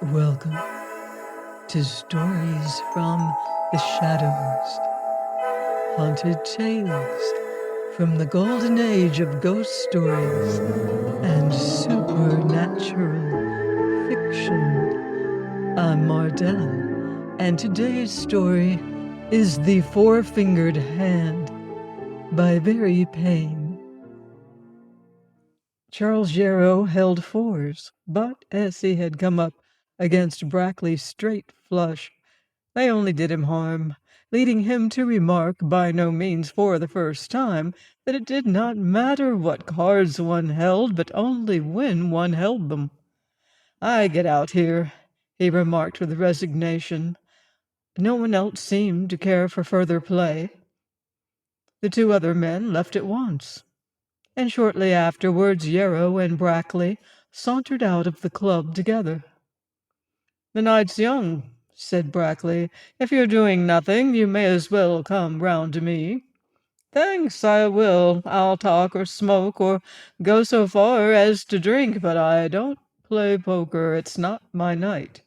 Welcome to Stories from the Shadows, haunted tales from the golden age of ghost stories and supernatural fiction. I'm Mardell, and today's story is The Four-Fingered Hand by Barry Payne. Charles Yarrow held fours, but as he had come up against Brackley's straight flush, they only did him harm, leading him to remark, by no means for the first time, that it did not matter what cards one held, but only when one held them. "I get out here," he remarked with resignation. No one else seemed to care for further play. The two other men left at once, and shortly afterwards Yarrow and Brackley sauntered out of the club together. "The night's young," said Brackley. "If you're doing nothing, you may as well come round to me." "Thanks, I will. I'll talk or smoke or go so far as to drink, but I don't play poker. It's not my night."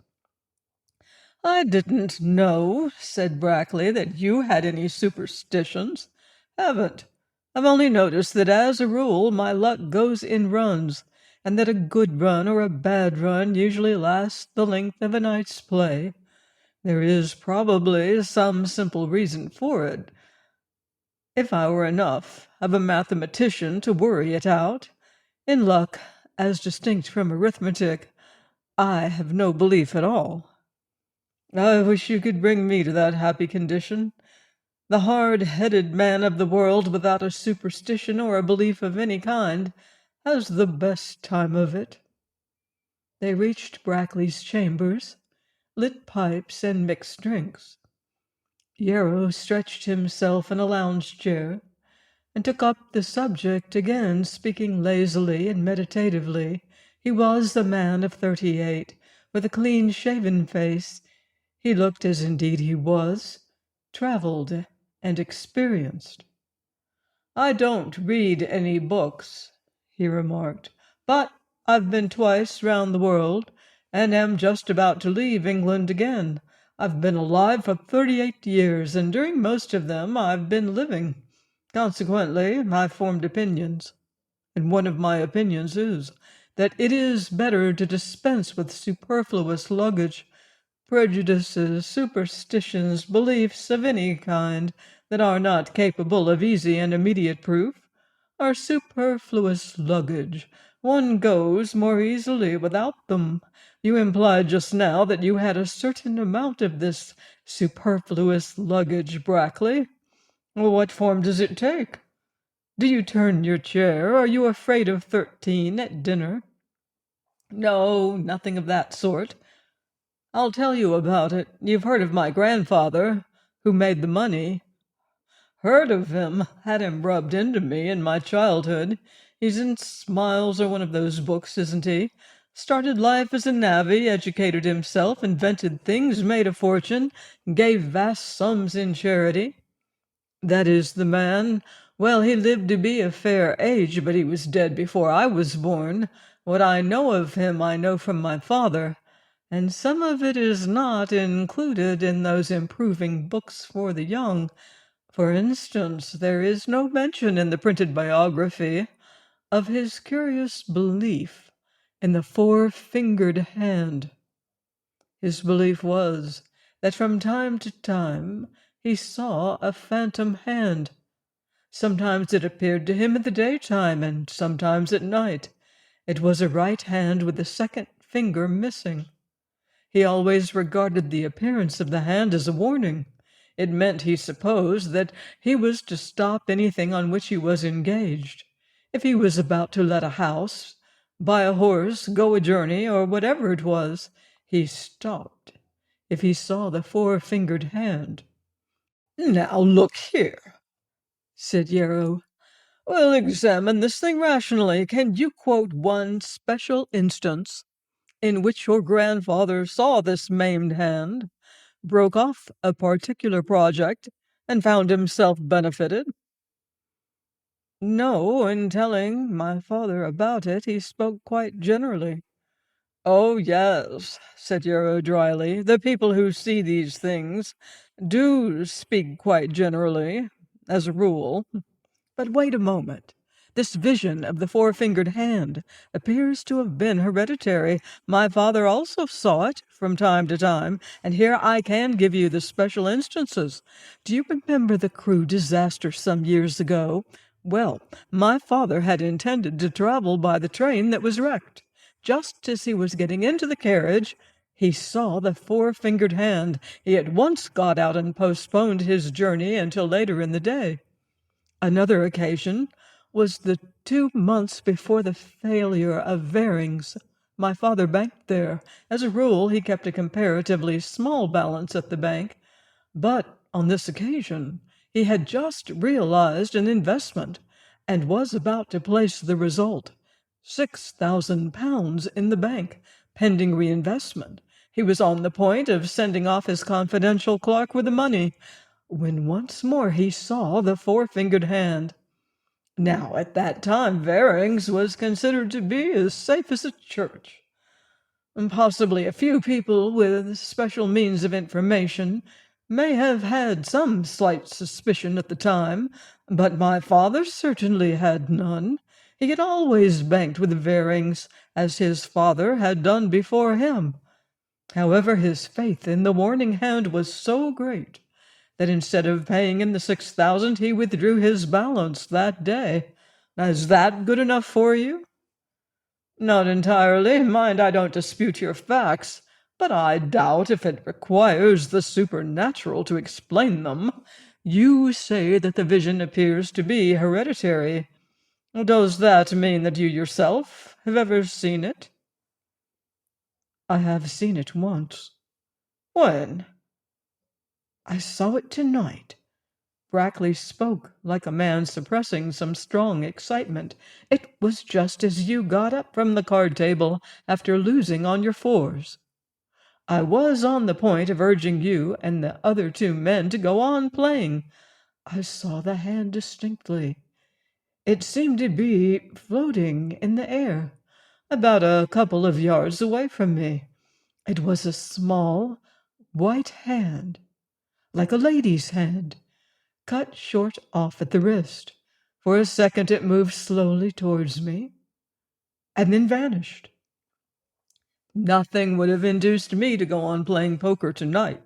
"I didn't know," said Brackley, "that you had any superstitions." "Haven't. I've only noticed that as a rule my luck goes in runs, and that a good run or a bad run usually lasts the length of a night's play. There is probably some simple reason for it. If I were enough of a mathematician to worry it out, in luck as distinct from arithmetic, I have no belief at all. I wish you could bring me to that happy condition. The hard-headed man of the world, without a superstition or a belief of any kind, has the best time of it." They reached Brackley's chambers, lit pipes, and mixed drinks. Yarrow stretched himself in a lounge-chair, and took up the subject again, speaking lazily and meditatively. He was a man of 38, with a clean-shaven face. He looked, as indeed he was, travelled and experienced. "I don't read any books," he remarked, "but I've been twice round the world, and am just about to leave England again. I've been alive for 38 years, and during most of them I've been living. Consequently, I've formed opinions, and one of my opinions is that it is better to dispense with superfluous luggage. Prejudices, superstitions, beliefs of any kind that are not capable of easy and immediate proof, are superfluous luggage. One goes more easily without them. You implied just now that you had a certain amount of this superfluous luggage, Brackley. What form does it take? Do you turn your chair? Are you afraid of 13 at dinner?" "No, nothing of that sort. I'll tell you about it. You've heard of my grandfather, who made the money?" "Heard of him. Had him rubbed into me in my childhood. He's in Smiles or one of those books, isn't he? Started life as a navvy, educated himself, invented things, made a fortune, gave vast sums in charity." "That is the man. Well, he lived to be a fair age, but he was dead before I was born. What I know of him I know from my father, and some of it is not included in those improving books for the young. For instance, there is no mention in the printed biography of his curious belief in the four-fingered hand. His belief was that from time to time he saw a phantom hand. Sometimes it appeared to him in the daytime, and sometimes at night. It was a right hand with the second finger missing. He always regarded the appearance of the hand as a warning. It meant, he supposed, that he was to stop anything on which he was engaged. If he was about to let a house, buy a horse, go a journey, or whatever it was, he stopped if he saw the four-fingered hand. "Now look here," said Yarrow. "We'll examine this thing rationally. Can you quote one special instance in which your grandfather saw this maimed hand, broke off a particular project, and found himself benefited?" "No, in telling my father about it, he spoke quite generally." "Oh, yes," said Yarrow dryly. "The people who see these things do speak quite generally, as a rule. But wait a moment. This vision of the four-fingered hand appears to have been hereditary. My father also saw it from time to time, and here I can give you the special instances. Do you remember the crew disaster some years ago? Well, my father had intended to travel by the train that was wrecked. Just as he was getting into the carriage, he saw the four-fingered hand. He at once got out and postponed his journey until later in the day. Another occasion was the 2 months before the failure of Varing's. My father banked there. As a rule, he kept a comparatively small balance at the bank, but on this occasion he had just realized an investment and was about to place the result. £6,000 in the bank, pending reinvestment. He was on the point of sending off his confidential clerk with the money, when once more he saw the four-fingered hand. Now, at that time, Varing's was considered to be as safe as a church. And possibly a few people with special means of information may have had some slight suspicion at the time, but my father certainly had none. He had always banked with Varing's, as his father had done before him. However, his faith in the warning hand was so great that instead of paying him the 6,000, he withdrew his balance that day. Now, is that good enough for you? Not entirely. Mind, I don't dispute your facts, but I doubt if it requires the supernatural to explain them. You say that the vision appears to be hereditary. Does that mean that you yourself have ever seen it? I have seen it once. When? I saw it tonight. Brackley spoke like a man suppressing some strong excitement. It was just as you got up from the card table after losing on your fours. I was on the point of urging you and the other two men to go on playing. I saw the hand distinctly. It seemed to be floating in the air, about a couple of yards away from me. It was a small, white hand, like a lady's hand, cut short off at the wrist. For a second it moved slowly towards me, and then vanished. Nothing would have induced me to go on playing poker tonight.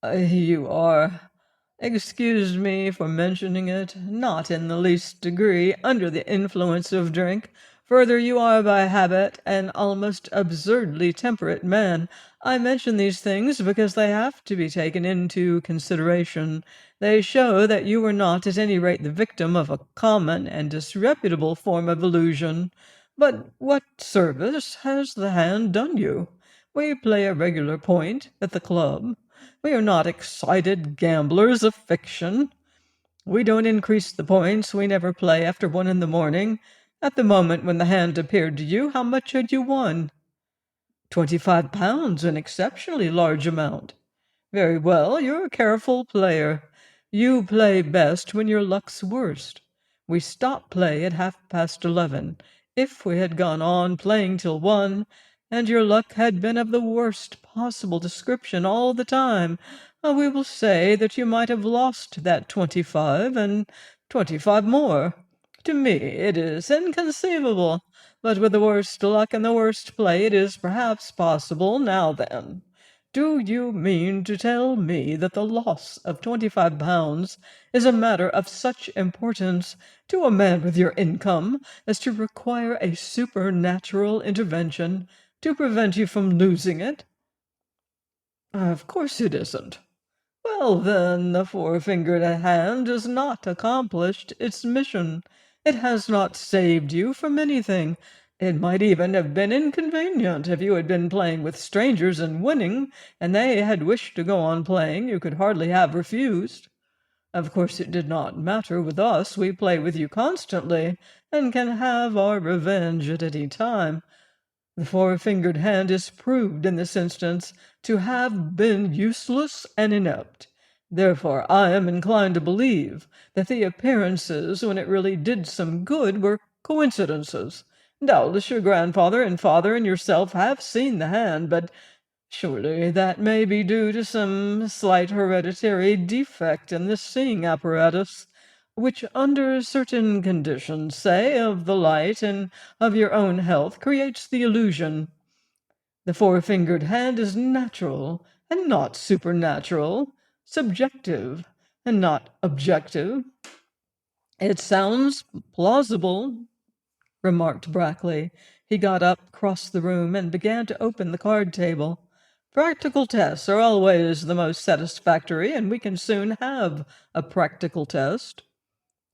You are, excuse me for mentioning it, not in the least degree under the influence of drink. Further, you are by habit an almost absurdly temperate man. I mention these things because they have to be taken into consideration. They show that you were not at any rate the victim of a common and disreputable form of illusion. But what service has the hand done you? We play a regular point at the club. We are not excited gamblers of fiction. We don't increase the points. We never play after 1 in the morning. At the moment when the hand appeared to you, how much had you won? £25, an exceptionally large amount. Very well, you're a careful player. You play best when your luck's worst. We stop play at 11:30. If we had gone on playing till 1, and your luck had been of the worst possible description all the time, we will say that you might have lost that 25 and 25 more. To me it is inconceivable, but with the worst luck and the worst play it is perhaps possible. Now then, do you mean to tell me that the loss of £25 is a matter of such importance to a man with your income as to require a supernatural intervention to prevent you from losing it? Of course it isn't. Well, then, the four-fingered hand has not accomplished its mission. It has not saved you from anything. It might even have been inconvenient if you had been playing with strangers and winning, and they had wished to go on playing. You could hardly have refused. Of course it did not matter with us. We play with you constantly, and can have our revenge at any time. The four-fingered hand is proved in this instance to have been useless and inept. Therefore I am inclined to believe that the appearances, when it really did some good, were coincidences. Doubtless your grandfather and father and yourself have seen the hand, but surely that may be due to some slight hereditary defect in the seeing apparatus, which under certain conditions, say, of the light and of your own health, creates the illusion. The four-fingered hand is natural and not supernatural, subjective and not objective. It sounds plausible, remarked Brackley. He got up, crossed the room, and began to open the card table. Practical tests are always the most satisfactory, and we can soon have a practical test.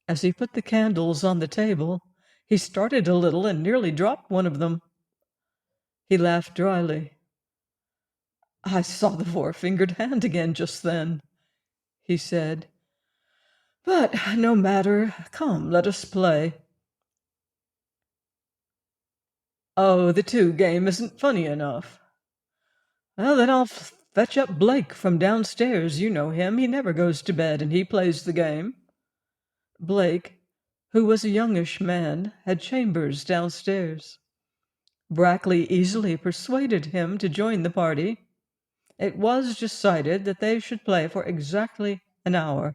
As he put the candles on the table, he started a little and nearly dropped one of them. He laughed dryly. "I saw the four-fingered hand again just then," he said. "But no matter. Come, let us play." "Oh, the two game isn't funny enough." "Well, then I'll fetch up Blake from downstairs. You know him. He never goes to bed, and he plays the game." Blake, who was a youngish man, had chambers downstairs. Brackley easily persuaded him to join the party. It was decided that they should play for exactly an hour.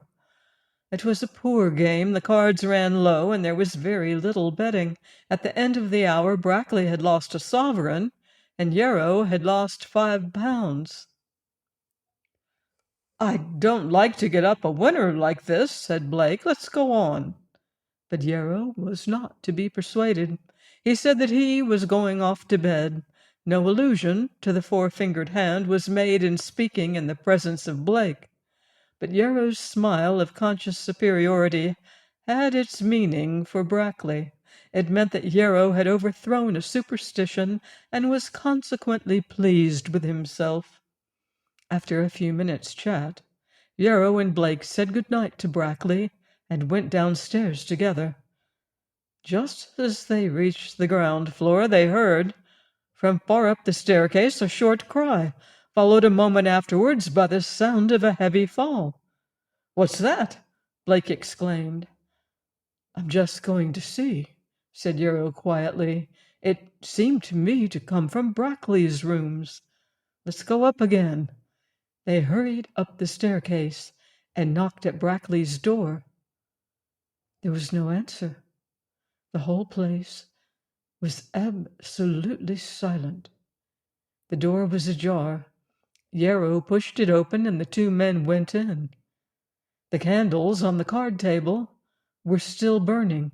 It was a poor game, the cards ran low, and there was very little betting. At the end of the hour Brackley had lost a sovereign, and Yarrow had lost £5. "I don't like to get up a winner like this," said Blake. "Let's go on." But Yarrow was not to be persuaded. He said that he was going off to bed. No allusion to the four-fingered hand was made in speaking in the presence of Blake. But Yarrow's smile of conscious superiority had its meaning for Brackley. It meant that Yarrow had overthrown a superstition and was consequently pleased with himself. After a few minutes' chat, Yarrow and Blake said good night to Brackley and went downstairs together. Just as they reached the ground floor, they heard, from far up the staircase, a short cry, followed a moment afterwards by the sound of a heavy fall. "What's that?" Blake exclaimed. "I'm just going to see," said Yarrow quietly. "It seemed to me to come from Brackley's rooms. Let's go up again." They hurried up the staircase and knocked at Brackley's door. There was no answer. The whole place was absolutely silent. The door was ajar. Yarrow pushed it open, and the two men went in. The candles on the card table were still burning.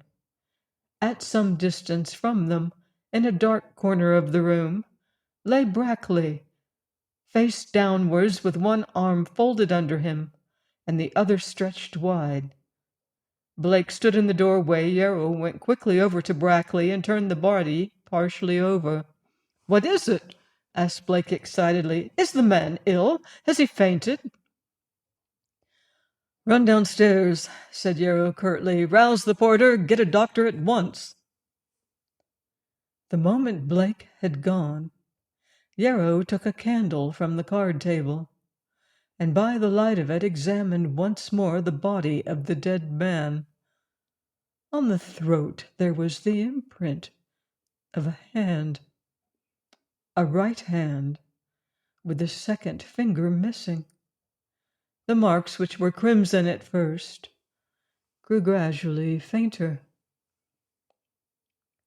At some distance from them, in a dark corner of the room, lay Brackley, face downwards with one arm folded under him and the other stretched wide. Blake stood in the doorway. Yarrow went quickly over to Brackley and turned the body partially over. "What is it?" asked Blake excitedly. "Is the man ill? Has he fainted?" "Run downstairs," said Yarrow curtly. "Rouse the porter. Get a doctor at once." The moment Blake had gone, Yarrow took a candle from the card table, and by the light of it examined once more the body of the dead man. On the throat there was the imprint of a hand, a right hand, with the second finger missing. The marks, which were crimson at first, grew gradually fainter.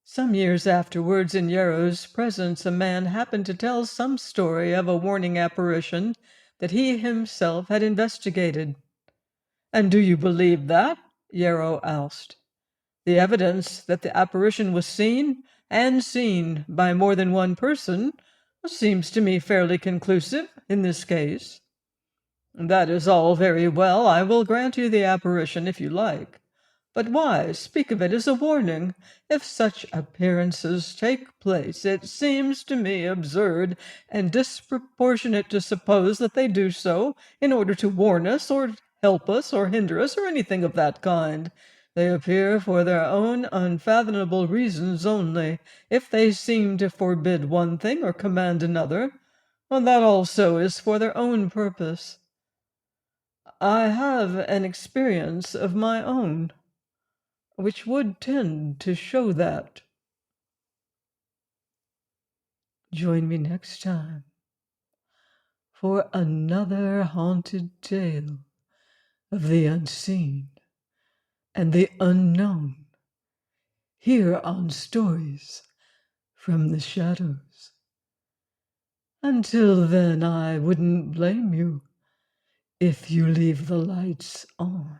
Some years afterwards, in Yarrow's presence, a man happened to tell some story of a warning apparition that he himself had investigated. "And do you believe that?" Yarrow asked. "The evidence that the apparition was seen, and seen by more than one person, seems to me fairly conclusive in this case." "That is all very well. I will grant you the apparition if you like. But why speak of it as a warning? If such appearances take place, it seems to me absurd and disproportionate to suppose that they do so in order to warn us, or help us, or hinder us, or anything of that kind. They appear for their own unfathomable reasons only. If they seem to forbid one thing or command another, well, that also is for their own purpose. I have an experience of my own which would tend to show that." Join me next time for another haunted tale of the unseen and the unknown here on Stories from the Shadows. Until then, I wouldn't blame you if you leave the lights on.